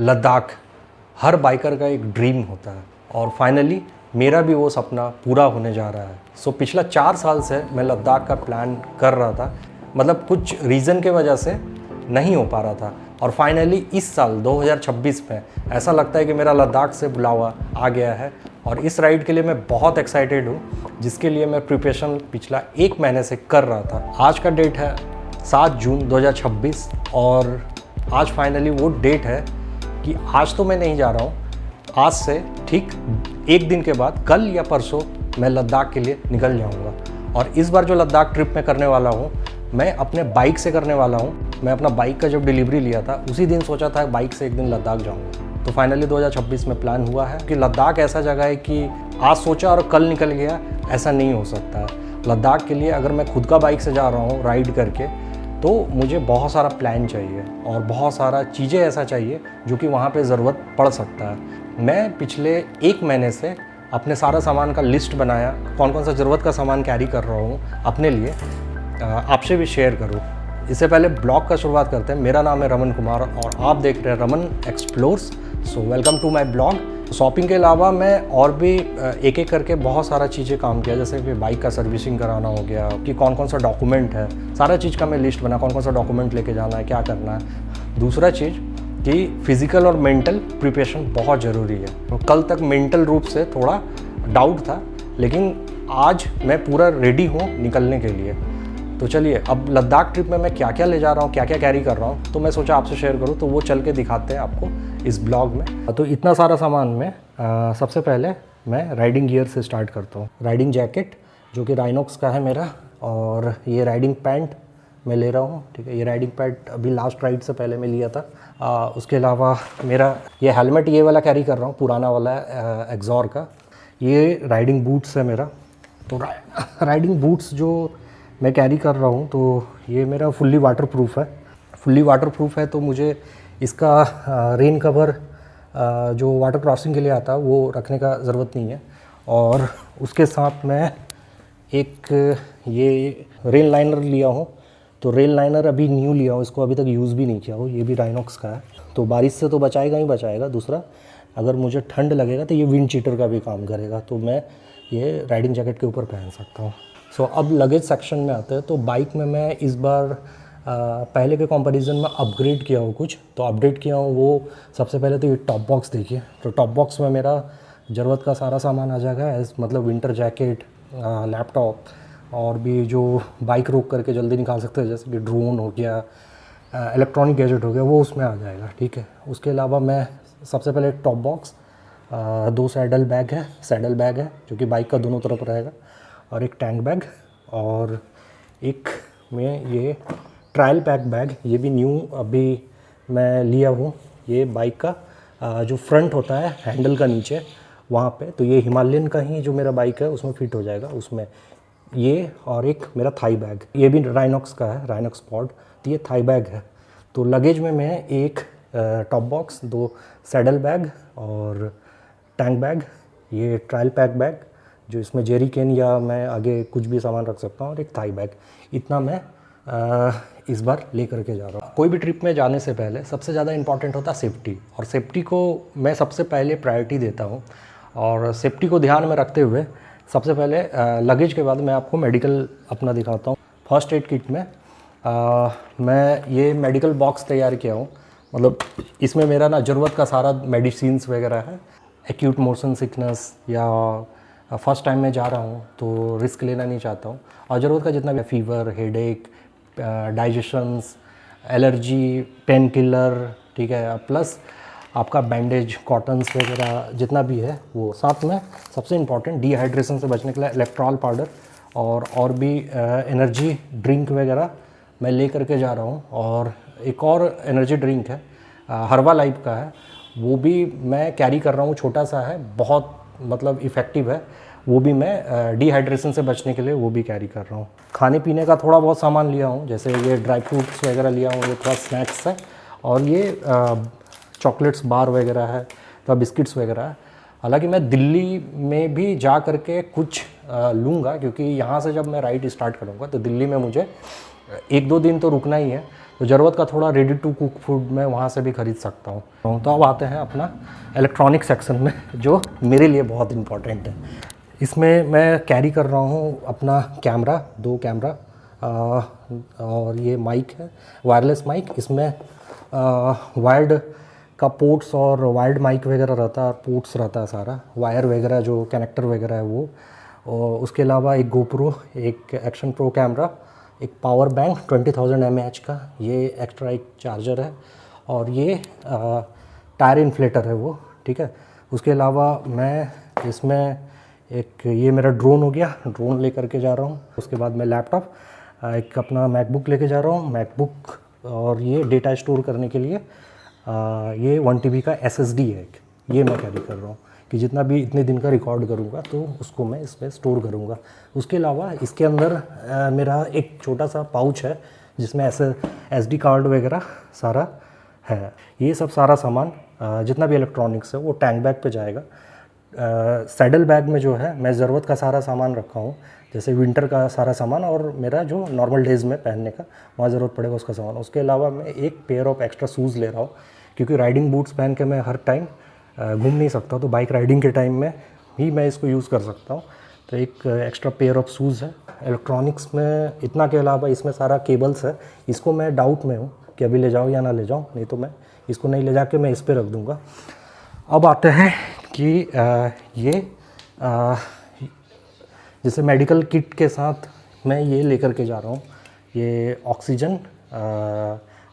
लद्दाख हर biker का एक dream होता है और फाइनली मेरा भी वो सपना पूरा होने जा रहा है। सो पिछला 4 साल से मैं लद्दाख का प्लान कर रहा था, मतलब कुछ रीज़न के वजह से नहीं हो पा रहा था और फाइनली इस साल 2026 में ऐसा लगता है कि मेरा लद्दाख से बुलावा आ गया है और इस राइड के लिए मैं बहुत एक्साइटेड हूँ, जिसके लिए मैं प्रिपरेशन पिछला 1 महीने से कर रहा था। आज का डेट है 7 जून 2026 और आज फाइनली वो डेट है कि आज तो मैं नहीं जा रहा हूँ, आज से ठीक 1 दिन के बाद कल या परसों मैं लद्दाख के लिए निकल जाऊँगा। और इस बार जो लद्दाख ट्रिप मैं करने वाला हूँ मैं अपने बाइक से करने वाला हूँ। मैं अपना बाइक का जब डिलीवरी लिया था उसी दिन सोचा था बाइक से 1 दिन लद्दाख जाऊँगा। तो फाइनली 2026 में प्लान हुआ है कि लद्दाख ऐसा जगह है कि आज सोचा और कल निकल गया, ऐसा नहीं हो सकता है। लद्दाख के लिए अगर मैं खुद का बाइक से जा रहा हूँ राइड करके, तो मुझे बहुत सारा प्लान चाहिए और बहुत सारा चीज़ें ऐसा चाहिए जो कि वहाँ पे ज़रूरत पड़ सकता है। मैं पिछले 1 महीने से अपने सारा सामान का लिस्ट बनाया, कौन कौन सा ज़रूरत का सामान कैरी कर रहा हूँ अपने लिए, आपसे भी शेयर करूँ। इससे पहले ब्लॉग का शुरुआत करते हैं। मेरा नाम है रमन कुमार और आप देख रहे हैं Raman explores. So welcome to my blog. Shopping के अलावा मैं और भी एक एक करके बहुत सारा चीज़ें काम किया, जैसे कि बाइक का सर्विसिंग कराना हो गया, कि कौन कौन सा डॉक्यूमेंट है, सारा चीज़ का मैं लिस्ट बना, कौन कौन सा डॉक्यूमेंट लेके जाना है, क्या करना है। दूसरा चीज़ कि फिज़िकल और मेंटल प्रिपरेशन बहुत ज़रूरी है। तो कल तक मेंटल रूप से थोड़ा डाउट था, लेकिन आज मैं पूरा रेडी हूँ निकलने के लिए। तो चलिए, अब लद्दाख ट्रिप में मैं क्या क्या ले जा रहा हूँ, क्या क्या कैरी कर रहा हूँ, तो मैं सोचा आपसे शेयर करूँ, तो वो चल के दिखाते हैं आपको इस ब्लॉग में। तो इतना सारा सामान में सबसे पहले मैं राइडिंग गियर से स्टार्ट करता हूँ। राइडिंग जैकेट जो कि राइनॉक्स का है मेरा, और ये राइडिंग पैंट मैं ले रहा हूँ, ठीक है। ये राइडिंग पैंट अभी लास्ट राइड से पहले मैं लिया था। उसके अलावा मेरा ये हेलमेट ये वाला कैरी कर रहा हूँ, पुराना वाला एक्सॉर का। ये राइडिंग बूट्स है मेरा। तो राइडिंग बूट्स जो मैं कैरी कर रहा हूँ, तो ये मेरा फुल्ली वाटरप्रूफ है। फुल्ली वाटरप्रूफ है तो मुझे इसका रेन कवर जो वाटर क्रॉसिंग के लिए आता है वो रखने का ज़रूरत नहीं है। और उसके साथ मैं एक ये रेन लाइनर लिया हूँ। तो रेन लाइनर अभी न्यू लिया हूँ, इसको अभी तक यूज़ भी नहीं किया हूँ। ये भी राइनॉक्स का है, तो बारिश से तो बचाएगा ही बचाएगा। दूसरा, अगर मुझे ठंड लगेगा तो ये विंड चीटर का भी काम करेगा, तो मैं ये राइडिंग जैकेट के ऊपर पहन सकता हूँ। सो अब लगेज सेक्शन में आते हैं। तो बाइक में मैं इस बार पहले के कंपैरिजन में अपग्रेड किया हूँ कुछ। तो अपडेट किया हूँ वो, सबसे पहले तो ये टॉप बॉक्स देखिए। तो टॉप बॉक्स में मेरा ज़रूरत का सारा सामान आ जाएगा, मतलब विंटर जैकेट, लैपटॉप, और भी जो बाइक रोक करके जल्दी निकाल सकते हैं, जैसे कि ड्रोन हो गया, इलेक्ट्रॉनिक गैजेट हो गया, वो उसमें आ जाएगा, ठीक है। उसके अलावा मैं सबसे पहले टॉप बॉक्स, 2 सैडल बैग है जो कि बाइक का दोनों तरफ रहेगा, और एक टैंक बैग, और एक में ये ट्रायल पैक बैग, ये भी न्यू अभी मैं लिया हूँ। ये बाइक का जो फ्रंट होता है हैंडल का नीचे वहाँ पे, तो ये हिमालयन का ही जो मेरा बाइक है उसमें फिट हो जाएगा उसमें ये। और एक मेरा थाई बैग, ये भी राइनॉक्स का है, राइनॉक्स पॉड, तो ये थाई बैग है। तो लगेज में मैं एक टॉप बॉक्स, 2 सैडल बैग और टैंक बैग, ये ट्रायल पैक बैग जो इसमें जेरी कैन या मैं आगे कुछ भी सामान रख सकता हूँ, और एक थाई बैग, इतना मैं इस बार ले करके जा रहा हूँ। कोई भी ट्रिप में जाने से पहले सबसे ज़्यादा इम्पॉर्टेंट होता है सेफ्टी, और सेफ्टी को मैं सबसे पहले प्रायोरिटी देता हूँ। और सेफ्टी को ध्यान में रखते हुए सबसे पहले लगेज के बाद मैं आपको मेडिकल अपना दिखाता हूँ। फर्स्ट एड किट में मैं ये मेडिकल बॉक्स तैयार किया हूँ, मतलब इसमें मेरा ना ज़रूरत का सारा मेडिसिन्स वगैरह है। एक्यूट मोशन सिकनेस या फर्स्ट टाइम मैं जा रहा हूँ तो रिस्क लेना नहीं चाहता हूँ, और ज़रूरत का जितना भी, fever, headache, digestions, allergy, pain killer, ठीक है, प्लस आपका बैंडेज, कॉटन्स वगैरह जितना भी है वो। साथ में सबसे इम्पॉर्टेंट, डिहाइड्रेशन से बचने के लिए इलेक्ट्रॉल पाउडर और भी एनर्जी ड्रिंक वगैरह मैं ले करके जा रहा हूँ। और एक और एनर्जी ड्रिंक है, हर्बा लाइफ का है, वो भी मैं कैरी कर रहा हूँ। छोटा सा है, बहुत मतलब इफ़ेक्टिव है, वो भी मैं डिहाइड्रेशन से बचने के लिए वो भी कैरी कर रहा हूँ। खाने पीने का थोड़ा बहुत सामान लिया हूँ, जैसे ये ड्राई फ्रूट्स वगैरह लिया हूँ, ये थोड़ा स्नैक्स है, और ये चॉकलेट्स बार वगैरह है, तो बिस्किट्स वगैरह है। हालांकि मैं दिल्ली में भी जा करके कुछ लूँगा, क्योंकि यहाँ से जब मैं राइड स्टार्ट करूँगा तो दिल्ली में मुझे 1-2 दिन तो रुकना ही है। तो ज़रूरत का थोड़ा रेडी टू कुक फूड मैं वहाँ से भी ख़रीद सकता हूँ। तो अब आते हैं अपना इलेक्ट्रॉनिक सेक्शन में, जो मेरे लिए बहुत इम्पॉर्टेंट है। इसमें मैं कैरी कर रहा हूँ अपना कैमरा, 2 कैमरा और ये माइक है, वायरलेस माइक। इसमें वायर्ड का पोर्ट्स और वायर्ड माइक वगैरह रहता है, पोर्ट्स रहता है सारा, वायर वगैरह जो कनेक्टर वगैरह है वो। और उसके अलावा एक गोप्रो, एक एक्शन प्रो कैमरा, एक पावर बैंक 20,000 mAh का, ये एक्स्ट्रा एक चार्जर है, और ये टायर इन्फ्लेटर है वो, ठीक है। उसके अलावा मैं इसमें एक, ये मेरा ड्रोन हो गया, ड्रोन लेकर के जा रहा हूँ। उसके बाद मैं लैपटॉप, एक अपना मैकबुक लेके जा रहा हूँ, मैकबुक, और ये डेटा स्टोर करने के लिए ये 1 TB का SSD है एक, ये मैं कैरी कर रहा हूँ कि जितना भी इतने दिन का रिकॉर्ड करूँगा तो उसको मैं इसमें स्टोर करूँगा। उसके अलावा इसके अंदर मेरा एक छोटा सा पाउच है जिसमें SD कार्ड वगैरह सारा है। ये सब सारा सामान जितना भी इलेक्ट्रॉनिक्स है वो टैंक बैग पे जाएगा। सैडल बैग में जो है मैं ज़रूरत का सारा सामान रखा हूँ, जैसे विंटर का सारा सामान और मेरा जो नॉर्मल डेज़ में पहनने का वहाँ ज़रूरत पड़ेगा उसका सामान। उसके अलावा मैं एक पेयर ऑफ एक्स्ट्रा शूज़ ले रहा हूँ, क्योंकि राइडिंग बूट्स पहन के मैं हर टाइम घूम नहीं सकता, तो बाइक राइडिंग के टाइम में ही मैं इसको यूज़ कर सकता हूँ। तो एक एक्स्ट्रा पेयर ऑफ शूज़ है। इलेक्ट्रॉनिक्स में इतना के अलावा इसमें सारा केबल्स है, इसको मैं डाउट में हूँ कि अभी ले जाऊँ या ना ले जाऊँ, नहीं तो मैं इसको नहीं ले जाके मैं इस पर रख दूँगा। अब आते हैं कि ये जैसे मेडिकल किट के साथ मैं ये लेकर के जा रहा हूँ, ये ऑक्सीजन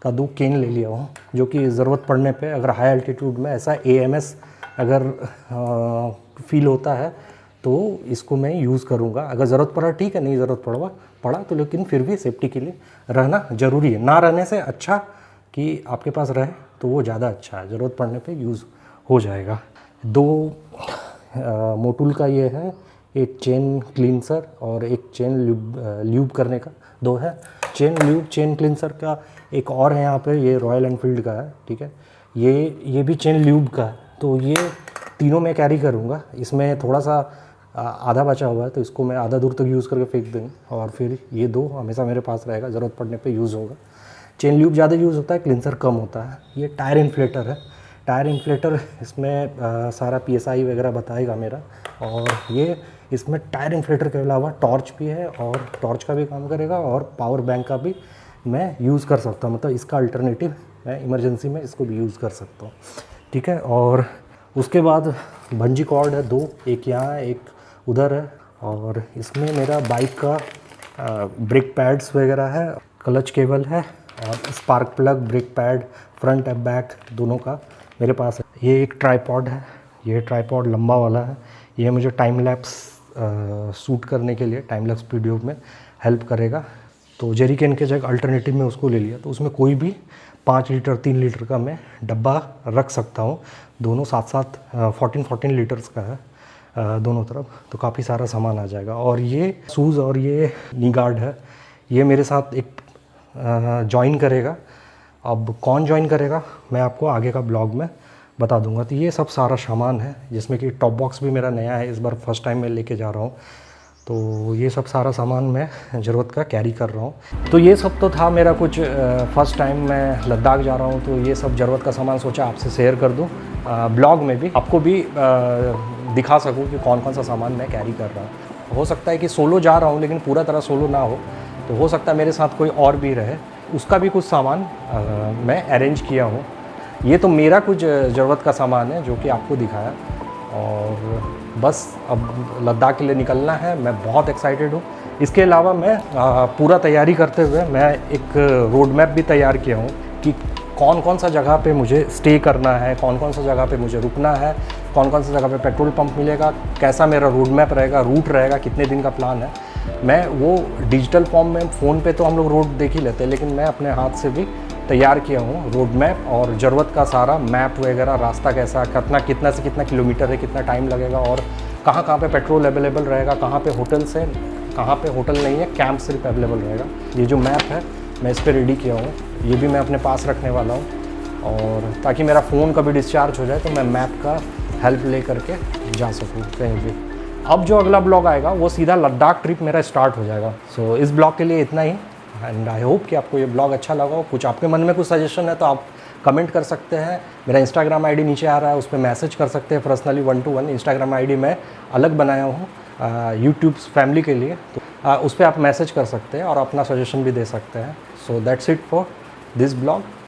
का 2 केन ले लिया हूँ, जो कि ज़रूरत पड़ने पे अगर हाई एल्टीट्यूड में ऐसा AMS अगर फील होता है तो इसको मैं यूज़ करूँगा। अगर ज़रूरत पड़ा ठीक है, नहीं ज़रूरत पड़ा तो लेकिन फिर भी सेफ्टी के लिए रहना ज़रूरी है। ना रहने से अच्छा कि आपके पास रहे तो वो ज़्यादा अच्छा है, ज़रूरत पड़ने पे यूज़ हो जाएगा। 2 मोटूल का ये है, एक चेन क्लींसर और एक चेन ल्यूब करने का 2 है। चेन क्लींसर का एक और है यहाँ पे, ये रॉयल एनफील्ड का है, ठीक है। ये भी चेन ल्यूब का है, तो ये तीनों मैं कैरी करूँगा। इसमें थोड़ा सा आधा बचा हुआ है तो इसको मैं आधा दूर तक यूज़ करके फेंक दूँगा, और फिर ये 2 हमेशा मेरे पास रहेगा, ज़रूरत पड़ने पे यूज़ होगा। चेन ल्यूब ज़्यादा यूज़ होता है, क्लींसर कम होता है। ये टायर इन्फ्लेटर है, टायर इन्फ्लेटर इसमें सारा PSI वगैरह बताएगा मेरा। और ये इसमें टायर इन्फ्लेटर के अलावा टॉर्च भी है, और टॉर्च का भी काम करेगा, और पावर बैंक का भी मैं यूज़ कर सकता हूँ, मतलब इसका अल्टरनेटिव मैं इमरजेंसी में इसको भी यूज़ कर सकता हूँ, ठीक है। और उसके बाद बंजी कॉर्ड है 2, एक यहाँ एक उधर है, और इसमें मेरा बाइक का ब्रेक पैड्स वगैरह है, क्लच केबल है, और spark plug, brake pad, front end back दोनों का मेरे पास है। ये एक ट्राईपॉड है, ये ट्राईपॉड लंबा वाला है, ये मुझे टाइम लैप्स शूट करने के लिए, टाइम लैप्स वीडियो में हेल्प करेगा। तो जेरी कैन के जगह अल्टरनेटिव में उसको ले लिया, तो उसमें कोई भी 5 लीटर 3 लीटर का मैं डब्बा रख सकता हूँ, दोनों साथ साथ 14 लीटर्स का है दोनों तरफ, तो काफ़ी सारा सामान आ जाएगा। और ये शूज़ और ये नी गार्ड है, ये मेरे साथ एक जॉइन करेगा। अब कौन जॉइन करेगा मैं आपको आगे का ब्लॉग में बता दूंगा। तो ये सब सारा सामान है, जिसमें कि टॉप बॉक्स भी मेरा नया है, इस बार फर्स्ट टाइम मैं लेके जा रहा हूँ। तो ये सब सारा सामान मैं ज़रूरत का कैरी कर रहा हूँ। तो ये सब तो था मेरा कुछ फ़र्स्ट टाइम मैं लद्दाख जा रहा हूँ, तो ये सब ज़रूरत का सामान सोचा आपसे शेयर कर दूँ, ब्लॉग में भी आपको भी दिखा सकूँ कि कौन कौन सा सामान मैं कैरी कर रहा हूँ। हो सकता है कि सोलो जा रहा हूँ लेकिन पूरा तरह सोलो ना हो सकता है मेरे साथ कोई और भी रहे, उसका भी कुछ सामान मैं अरेंज किया हूँ। ये तो मेरा कुछ ज़रूरत का सामान है जो कि आपको दिखाया, और बस अब लद्दाख के लिए निकलना है। मैं बहुत एक्साइटेड हूँ। इसके अलावा मैं पूरा तैयारी करते हुए मैं एक रोड मैप भी तैयार किया हूँ कि कौन कौन सा जगह पे मुझे स्टे करना है, कौन कौन सा जगह पे मुझे रुकना है, कौन कौन सा जगह पे पेट्रोल पंप मिलेगा, कैसा मेरा रोड मैप रहेगा, रूट रहेगा, कितने दिन का प्लान है। मैं वो डिजिटल फॉर्म में, फ़ोन पे तो हम लोग रोड देख ही लेते हैं, लेकिन मैं अपने हाथ से भी तैयार किया हूँ रोड मैप, और ज़रूरत का सारा मैप वगैरह, रास्ता कैसा, कितना से कितना किलोमीटर है, कितना टाइम लगेगा, और कहाँ कहाँ पे पेट्रोल अवेलेबल रहेगा, कहाँ पे होटल्स है, कहाँ पे होटल नहीं है, कैंप सिर्फ अवेलेबल रहेगा। ये जो मैप है मैं इस पर रेडी किया हूँ, ये भी मैं अपने पास रखने वाला हूँ, और ताकि मेरा फ़ोन कभी डिस्चार्ज हो जाए तो मैं मैप का हेल्प ले करके जा सकूँ कहीं भी। अब जो अगला ब्लॉग आएगा वो सीधा लद्दाख ट्रिप मेरा स्टार्ट हो जाएगा। सो इस ब्लॉग के लिए इतना ही। एंड आई होप कि आपको ये ब्लॉग अच्छा लगा हो। कुछ आपके मन में कुछ सजेशन है तो आप कमेंट कर सकते हैं। मेरा इंस्टाग्राम आईडी नीचे आ रहा है, उस पर मैसेज कर सकते हैं पर्सनली 1-to-1। इंस्टाग्राम आईडी मैं अलग बनाया हूँ यूट्यूब फैमिली के लिए, तो उस पर आप मैसेज कर सकते हैं और अपना सजेशन भी दे सकते हैं। So that's it for this blog.